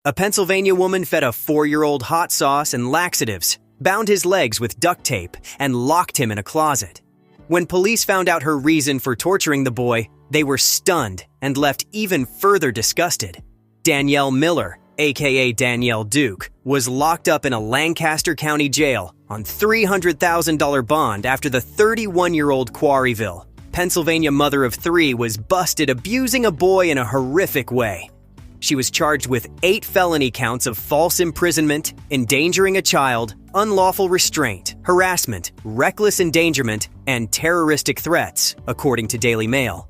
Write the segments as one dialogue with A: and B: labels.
A: A Pennsylvania woman fed a 4-year-old hot sauce and laxatives, bound his legs with duct tape, and locked him in a closet. When police found out her reason for torturing the boy, they were stunned and left even further disgusted. Danielle Miller, aka Danielle Duke, was locked up in a Lancaster County jail on $300,000 bond after the 31-year-old Quarryville, Pennsylvania mother of 3 was busted abusing a boy in a horrific way. She was charged with 8 felony counts of false imprisonment, endangering a child, unlawful restraint, harassment, reckless endangerment, and terroristic threats, according to Daily Mail.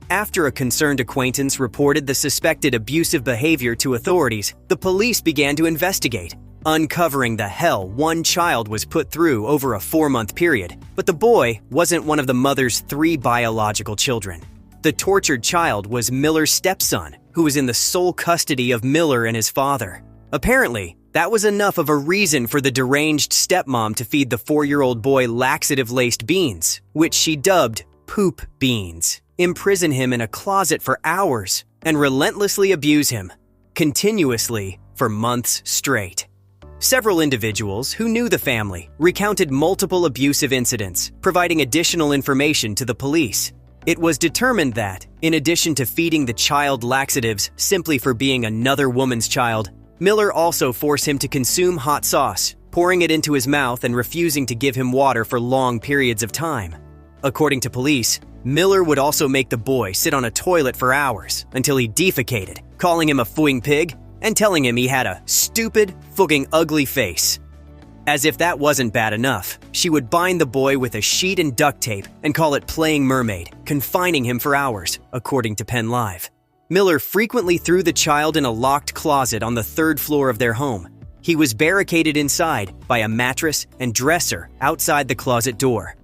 A: After a concerned acquaintance reported the suspected abusive behavior to authorities, the police began to investigate, uncovering the hell one child was put through over a 4-month period. But the boy wasn't one of the mother's 3 biological children. The tortured child was Miller's stepson, who was in the sole custody of Miller and his father. Apparently, that was enough of a reason for the deranged stepmom to feed the 4-year-old boy laxative-laced beans, which she dubbed poop beans, imprison him in a closet for hours, and relentlessly abuse him, continuously for months straight. Several individuals who knew the family recounted multiple abusive incidents, providing additional information to the police. It was determined that, in addition to feeding the child laxatives simply for being another woman's child, Miller also forced him to consume hot sauce, pouring it into his mouth and refusing to give him water for long periods of time. According to police, Miller would also make the boy sit on a toilet for hours until he defecated, calling him a fooing pig and telling him he had a stupid, fucking ugly face. As if that wasn't bad enough, she would bind the boy with a sheet and duct tape and call it playing mermaid, confining him for hours, according to Penn Live. Miller frequently threw the child in a locked closet on the 3rd floor of their home. He was barricaded inside by a mattress and dresser outside the closet door.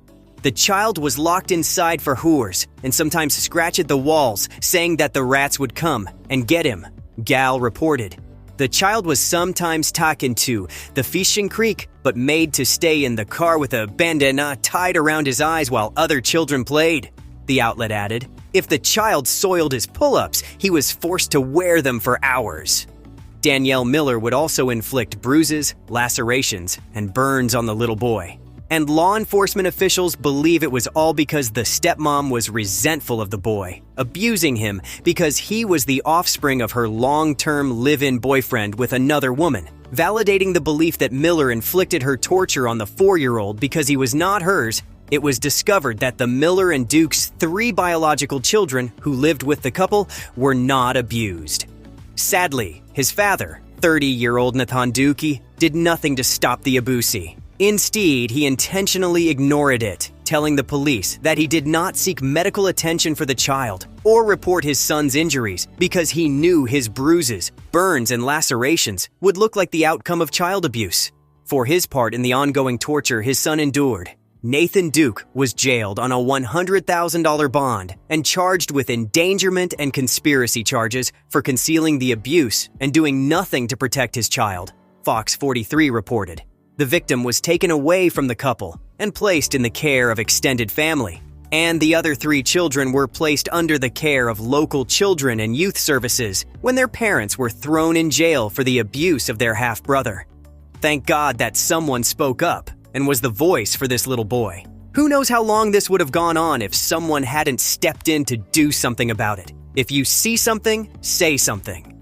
A: The child was locked inside for hours and sometimes scratched at the walls, saying that the rats would come and get him, Gal reported. The child was sometimes taken to the fishing creek, but made to stay in the car with a bandana tied around his eyes while other children played, the outlet added. If the child soiled his pull-ups, he was forced to wear them for hours. Danielle Miller would also inflict bruises, lacerations, and burns on the little boy. And law enforcement officials believe it was all because the stepmom was resentful of the boy, abusing him because he was the offspring of her long-term live-in boyfriend with another woman, validating the belief that Miller inflicted her torture on the 4-year-old because he was not hers. It was discovered that the Miller and Duke's 3 biological children who lived with the couple were not abused. Sadly, his father, 30-year-old Nathan Dukey, did nothing to stop the abusi. Instead, he intentionally ignored it, telling the police that he did not seek medical attention for the child or report his son's injuries because he knew his bruises, burns, and lacerations would look like the outcome of child abuse. For his part in the ongoing torture his son endured, Nathan Duke was jailed on a $100,000 bond and charged with endangerment and conspiracy charges for concealing the abuse and doing nothing to protect his child, Fox 43 reported. The victim was taken away from the couple and placed in the care of extended family, and the other 3 children were placed under the care of local children and youth services when their parents were thrown in jail for the abuse of their half-brother. Thank God that someone spoke up and was the voice for this little boy. Who knows how long this would have gone on if someone hadn't stepped in to do something about it. If you see something, say something.